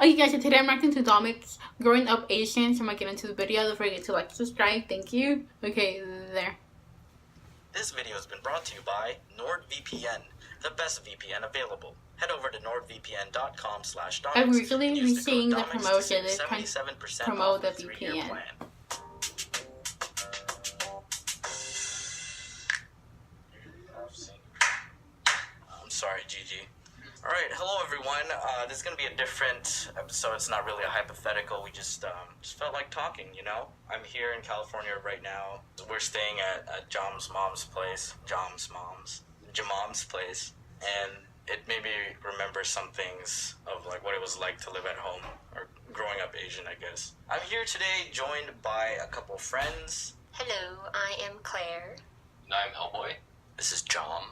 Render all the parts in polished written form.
Okay guys, so today I'm reacting to Domics Growing Up Asian. So I'm gonna get into the video. Don't forget to like, subscribe. Thank you. Okay, there. This video has been brought to you by NordVPN, the best VPN available. Head over to nordvpn.com/Domics. I recently and been use the seeing code the Domics to promotion. save They're trying to 77% promote off the a 3-year VPN. plan. I'm sorry, Gigi. Alright, hello everyone. This is going to be a different episode. It's not really a hypothetical. We just felt like talking, you know? I'm here in California right now. We're staying at Jam's mom's place. Jamom's place. And it made me remember some things of like what it was like to live at home, or growing up Asian, I guess. I'm here today joined by a couple friends. Hello, I am Claire. And I'm Hellboy. This is Jom.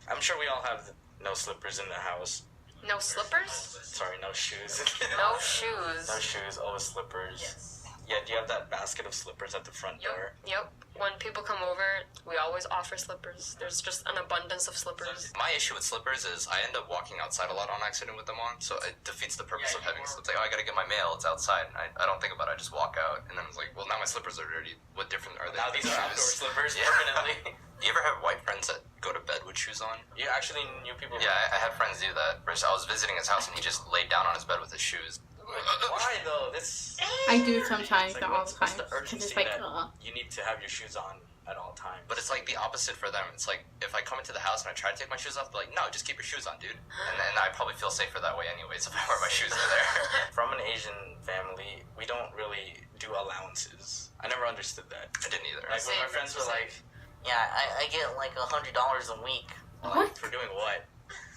I'm sure we all have no slippers in the house. No slippers? Sorry, no shoes. No shoes. No shoes, always slippers. Yes. Yeah, do you have that basket of slippers at the front door? Yep. When people come over, we always offer slippers. There's just an abundance of slippers. My issue with slippers is I end up walking outside a lot on accident with them on, so it defeats the purpose of having slippers. Like, oh, I gotta get my mail, it's outside. And I don't think about it, I just walk out. And then it's like, well, now my slippers are dirty. What different are they? Now these are outdoor slippers Yeah. permanently. You ever have white friends that go to bed with shoes on? You actually knew people. Yeah, I had friends do that. First, I was visiting his house and he just laid down on his bed with his shoes. Why though? This. I do sometimes, It's not like, all the what's time. the Because urgency it's like, that you need to have your shoes on at all times? But it's like the opposite for them. It's like if I come into the house and I try to take my shoes off, they're like, no, just keep your shoes on, dude. And then I probably feel safer that way anyways if I wear my shoes in there. From an Asian family, we don't really do allowances. I never understood that. I didn't either. Like when my friends were like, Yeah, I get like $100 a week. What? for doing what?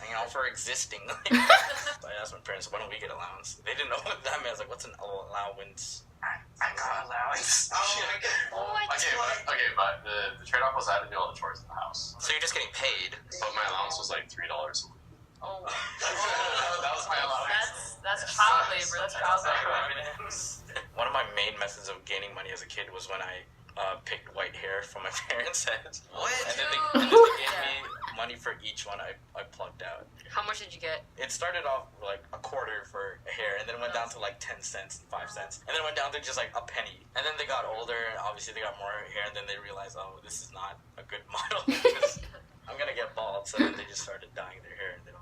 You know, for existing. So I asked my parents, why don't we get allowance? They didn't know what that meant. I was like, what's an allowance? I got allowance. Oh my God. But the trade-off was I had to do all the chores in the house. So you're just getting paid. But my allowance was like $3 a week. Oh. That was my allowance. That's child labor. That's child labor. One of my main methods of gaining money as a kid was when I picked white hair from my parents' heads. What? And then they gave me money for each one I plucked out. How much did you get? It started off like a quarter for a hair, and then went down to like 10 cents and 5 cents, and then went down to just like a penny. And then they got older, and obviously they got more hair, and then they realized, oh, this is not a good model because I'm gonna get bald. So then they just started dyeing their hair, and then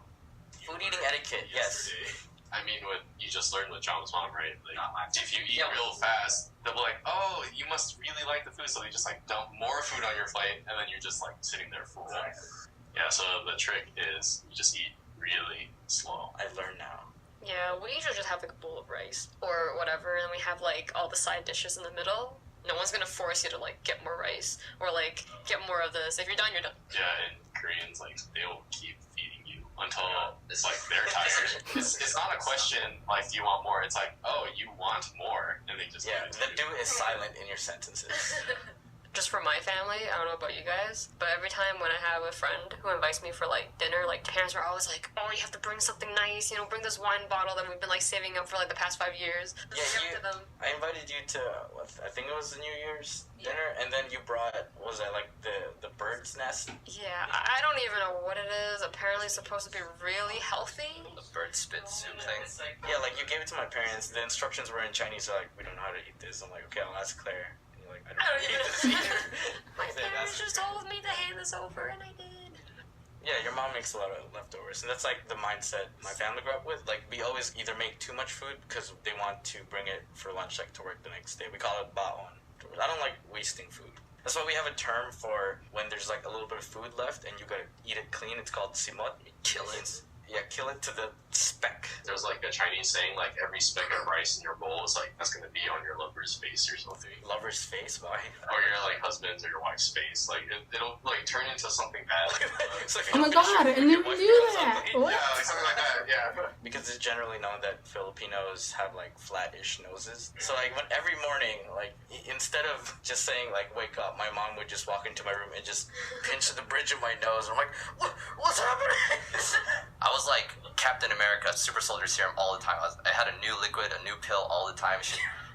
food eating etiquette. Yes. Yesterday, I mean, what you just learned with John's mom, right? Like, if you eat real fast, they'll be like, "Oh, you must really like the food," so they just like dump more food on your plate, and then you're just like sitting there full. Yeah. So the trick is you just eat really slow. I learned now. Yeah, we usually just have like a bowl of rice or whatever, and then we have like all the side dishes in the middle. No one's gonna force you to like get more rice or like get more of this. If you're done, you're done. Yeah, and Koreans like they will keep feeding you until it's like they're tired. It's not a question like, do you want more? It's like, oh, you want more, and they just Yeah, give it to the you. do is silent in your sentences. Just for my family, I don't know about you guys, but every time when I have a friend who invites me for like dinner, like parents are always like, "Oh, you have to bring something nice, you know, bring this wine bottle that we've been like saving up for like the past 5 years." Yeah, Bring it to them. I invited you to, I think it was the New Year's dinner, and then you brought, what was that, like the bird's nest? Yeah, I don't even know what it is. Apparently, it's supposed to be really healthy. The bird spit soup thing. Yeah, like you gave it to my parents. The instructions were in Chinese, so like, we don't know how to eat this. I'm like, okay, I'll ask Claire. And you're like, I don't know how to eat this either. My I said, parents "That's just okay." told me to hand this over, and I did. Yeah, your mom makes a lot of leftovers, and that's like the mindset my family grew up with. Like, we always either make too much food because they want to bring it for lunch, like to work the next day. We call it baon. I don't like wasting food. That's why we have a term for when there's like a little bit of food left and you gotta eat it clean. It's called simot. Kill it. Yeah, kill it to the speck. There's like a Chinese saying, like every speck of rice in your bowl is like that's gonna be on your lover's face or something, Lover's face, why? or your like husband's or your wife's face. Like it'll like turn into something bad. It's like, Oh my God, I never knew that. What? Yeah, like something like that. Yeah. Because it's generally known that Filipinos have like flat-ish noses. So like when every morning, like instead of just saying like wake up, my mom would just walk into my room and just pinch the bridge of my nose. And I'm like, what's happening? I was like Captain America, Super Soldier Serum all the time. I had a new liquid, a new pill all the time.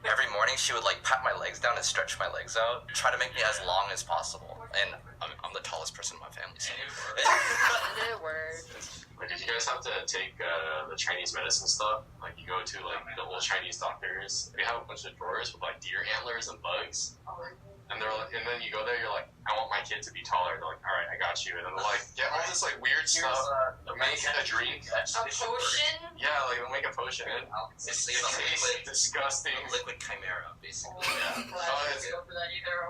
Every morning she would like pat my legs down and stretch my legs out, try to make me as long as possible. and I'm the tallest person in my family. So. It worked. Like, did you guys have to take the Chinese medicine stuff? Like, you go to like the old Chinese doctors. They have a bunch of drawers with like deer antlers and bugs. And they're like, and then you go there, you're like, I want my kid to be taller. They're like, all right, I got you. And then they're like, get all this like weird stuff. Make a drink. A potion? Yeah, like they'll make a potion. It's Tastes disgusting. liquid chimera, basically. Yeah.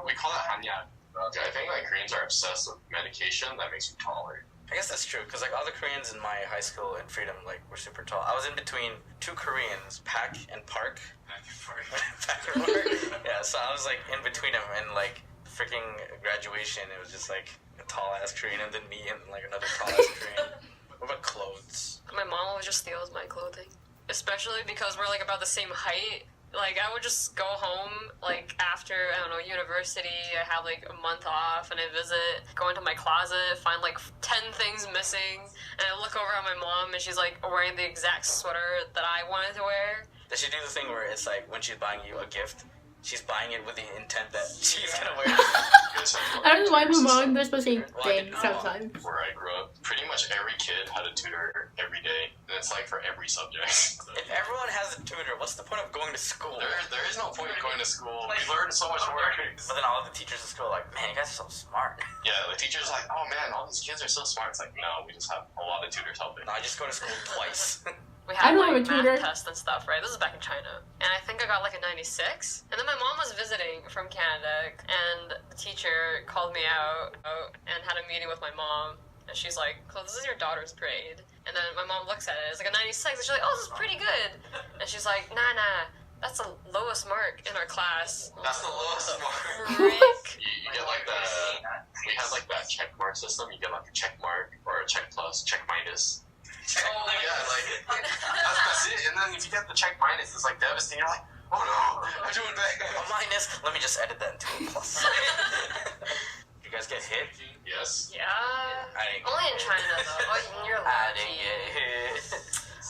We call it hanyak. I think like Koreans are obsessed with medication that makes you taller. I guess that's true, because like all the Koreans in my high school in Freedom like were super tall. I was in between two Koreans, Pak and Park. Pak and Park. Yeah, so I was like in between them, and like freaking graduation, it was just like a tall ass Korean and then me and like another tall ass Korean. What about clothes? My mom always just steals my clothing. Especially because we're like about the same height. Like, I would just go home, like, after, I don't know, university, I have, like, a month off, and I visit, go into my closet, find, like, 10 things missing, and I look over at my mom, and she's, like, wearing the exact sweater that I wanted to wear. Does she do the thing where it's like when she's buying you a gift, she's buying it with the intent that she's gonna wear it? I don't know why my mom does the same Well, I thing didn't know. sometimes. Where I grew up, pretty much every kid had a tutor every day, and it's like for every subject. If everyone has a tutor, what's the point of going to school? There is no point in going to school. We learn so much more. But then all of the teachers at school are like, man, you guys are so smart. Yeah, the teacher's like, oh man, all these kids are so smart. It's like, no, we just have a lot of tutors helping. No, I just go to school twice. We I had, don't have like, a tutor. math tests and stuff, right? This is back in China. And I think I got, like, a 96. And then my mom was visiting from Canada, and the teacher called me out and had a meeting with my mom. And she's like, "So this is your daughter's grade." And then my mom looks at it, it's like a 96. And she's like, "Oh, this is pretty good." And she's like, nah, that's the lowest mark in our class. That's the lowest mark. Frick. You get like we had like that check mark system. You get like a check mark or a check plus, check minus. Oh, Yeah, like that's it. And then if you get the check minus, it's like devastating. You're like, oh no, I'm doing bad. A minus. Let me just edit that into a plus. You guys get hit? Yes. Yeah. I didn't get Only in hit. China, though. Oh, you're I lucky. didn't get hit.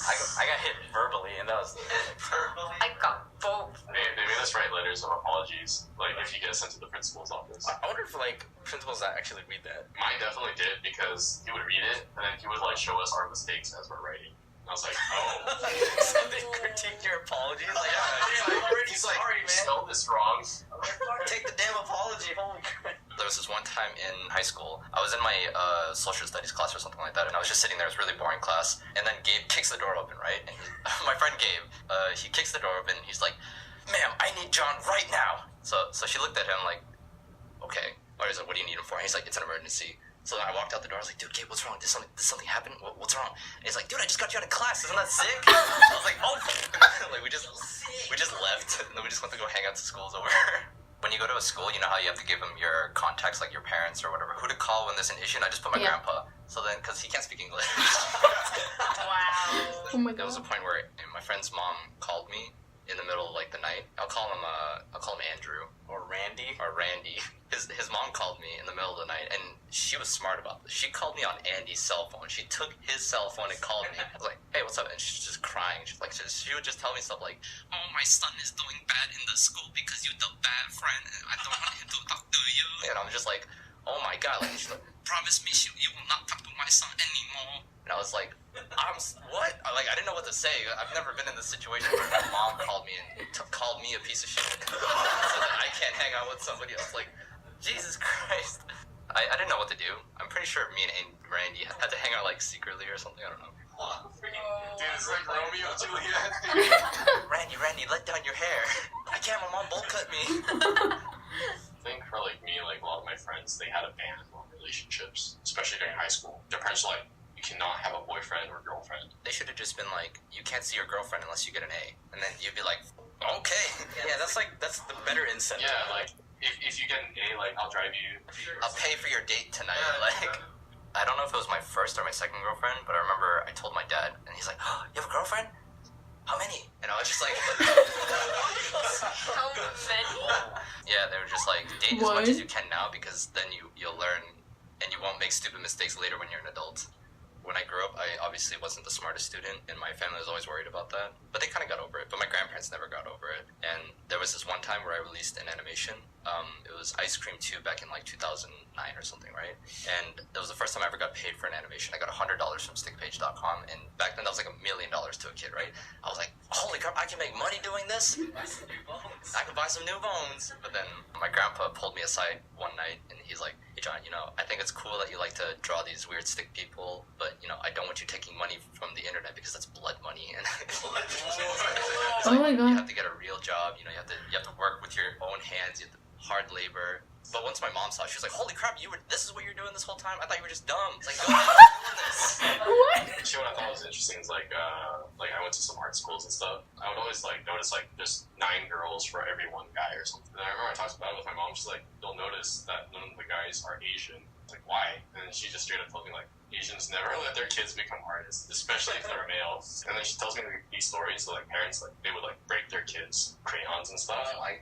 I got hit verbally, and that was verbally. I got both. They made us write letters of apologies, like if you get sent to the principal's office. I wonder if like principals that actually read that. Mine definitely did because he would read it and then he would like show us our mistakes as we're writing. And I was like, oh. So they critique your apologies. Like, He's like, sorry, you man. spelled this wrong. Take the damn apology. Holy crap. There was this one time in high school, I was in my social studies class or something like that, and I was just sitting there. It was a really boring class, and then Gabe kicks the door open, right? And my friend Gabe, he kicks the door open, he's like, "Ma'am, I need John right now." So she looked at him like, okay. Or he's like, "What do you need him for?" And he's like, "It's an emergency." So then I walked out the door, I was like, "Dude, Gabe, what's wrong? Did something happen? What's wrong?" And he's like, "Dude, I just got you out of class. Isn't that sick?" I was like, "Oh." Like, we just left, and then we just went to go hang out to school's over. When you go to a school, you know how you have to give them your contacts, like your parents or whatever, who to call when there's an issue, and I just put my Yeah. grandpa. So then, because he can't speak English. Wow. Oh my There was a god. point where my friend's mom called me in the middle of like the night. I'll call him Andrew Or Randy. or Randy. His mom called me in the middle of the night, and she was smart about this. She called me on Andy's cell phone. She took his cell phone and called me. I was like, "Hey, what's up?" And she's just crying. She's like, she would just tell me stuff like, "Oh, my son is doing bad in the school because you're the bad friend. And I don't want him to talk to you." And I'm just like, "Oh my god!" Like, she's like, "Promise me you will not talk to my son anymore." And I was like, what? Like, I didn't know what to say. I've never been in this situation where my mom called me and called me a piece of shit. So that I can't hang out with somebody else. Like, Jesus Christ. I didn't know what to do. I'm pretty sure me and Randy had to hang out, like, secretly or something. I don't know. Dude, it's like Romeo and Juliet. Randy, let down your hair. I can't. My mom bowl cut me. I think for like me, like a lot of my friends, they had a ban on relationships, especially during high school. Their parents were like, you cannot have a boyfriend or girlfriend. They should have just been like, "You can't see your girlfriend unless you get an A." And then you'd be like, "Okay." Yeah, that's the better incentive. Yeah, like if you get an A, like I'll drive you. I'll pay for your date tonight. Like, I don't know if it was my first or my second girlfriend, but I remember I told my dad, and he's like, "Oh, you have a girlfriend? How many?" And I was just like, How many? yeah, they were just like, date as much as you can now, because then you'll learn, and you won't make stupid mistakes later when you're an adult. When I grew up, I obviously wasn't the smartest student, and my family was always worried about that. But they kind of got over it. But my grandparents parents never got over it. And there was this one time where I released an animation. It was Ice Cream 2 back in like 2009 or something, right? And that was the first time I ever got paid for an animation. I got $100 from stickpage.com, and back then that was like $1 million to a kid, right? I was like, holy crap, I can make money doing this? I can buy some new bones. But then my grandpa pulled me aside one night, and he's like, hey John, I think it's cool that you like to draw these weird stick people, but I don't want you taking money from the internet because that's blood money. And Oh my you god. have to get a real job. You have to work with your own hands. You have to hard labor. But once my mom saw it, she was like, holy crap, this is what you're doing this whole time? I thought you were just dumb. It's like, no, I'm doing this. What? Actually, what I thought was interesting is like I went to some art schools and stuff. I would always like notice like there's 9 girls for every 1 guy or something. And I remember I talked about it with my mom. She's like, you'll notice that none of the guys are Asian. It's like, why? And she just straight up told me like, Asians never let their kids become artists, especially if they're male. And then she tells me these stories of like parents like they would like break their kids' crayons and stuff. Like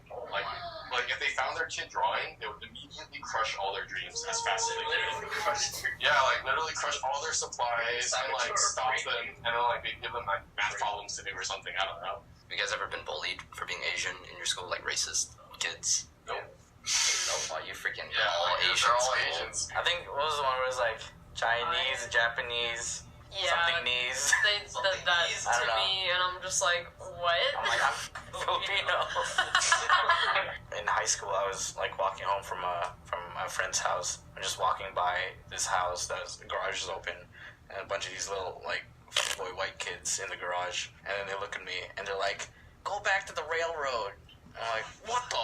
if they found their kid drawing, they would immediately crush all their dreams as fast as they could. Yeah, like literally crush all their supplies and like stop them, and then like they give them like math problems to do or something. I don't know. Have you guys ever been bullied for being Asian in your school, like racist kids? Nope. Oh, you freaking all Asians. They're all Asians. I think what was the one where it was like Chinese, Japanese, something knees. They said that I to don't know. me, and I'm just like, what? I'm like, I'm Filipino. In high school, I was like walking home from my friend's house. I'm just walking by this house the garage is open, and a bunch of these little like boy white kids in the garage, and then they look at me and they're like, "Go back to the railroad." And I'm like, "What the?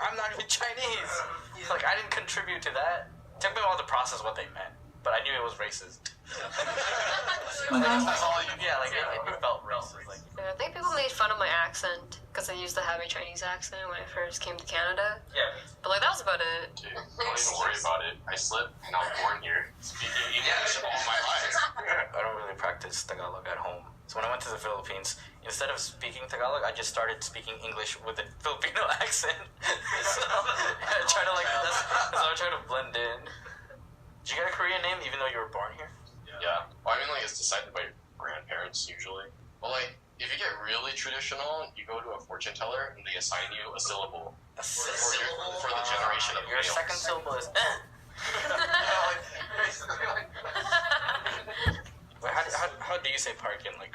I'm not even Chinese." He's like, "I didn't contribute to that." It took me a while to process what they meant, but I knew it was racist. That's all you. Yeah, like it felt racist. Like, I think people made fun of my accent because I used to have a Chinese accent when I first came to Canada. yeah. But like that was about it. Dude, don't even worry about it. I slipped and I was born here, speaking English all my life. I don't really practice Tagalog at home. So when I went to the Philippines, instead of speaking Tagalog, I just started speaking English with a Filipino accent. So I try to that's how I try to blend in. Did you get a Korean name even though you were born here? Yeah. Well, I mean, like, it's decided by your grandparents usually. But, like, if you get really traditional, you go to a fortune teller and they assign you a syllable A for the generation of Your males. second syllable is Wait, how do you say park in like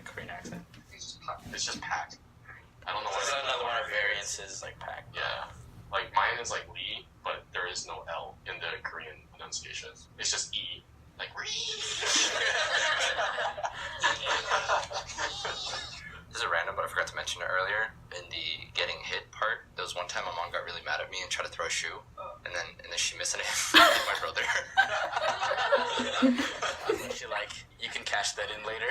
Korean accent? It's just pack. I don't know There's why. another one of variances like pack. Yeah. Like, mine is like Lee, but there is no L in the Korean pronunciation. It's just E. Like, This is random, but I forgot to mention it earlier. In the getting hit part, there was one time my mom got really mad at me and tried to throw a shoe, and then she missed it. My brother. She's like, you can cash that in later.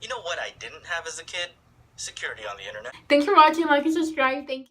You know what I didn't have as a kid? Security on the internet. Thanks for watching. Like and subscribe. Thank you.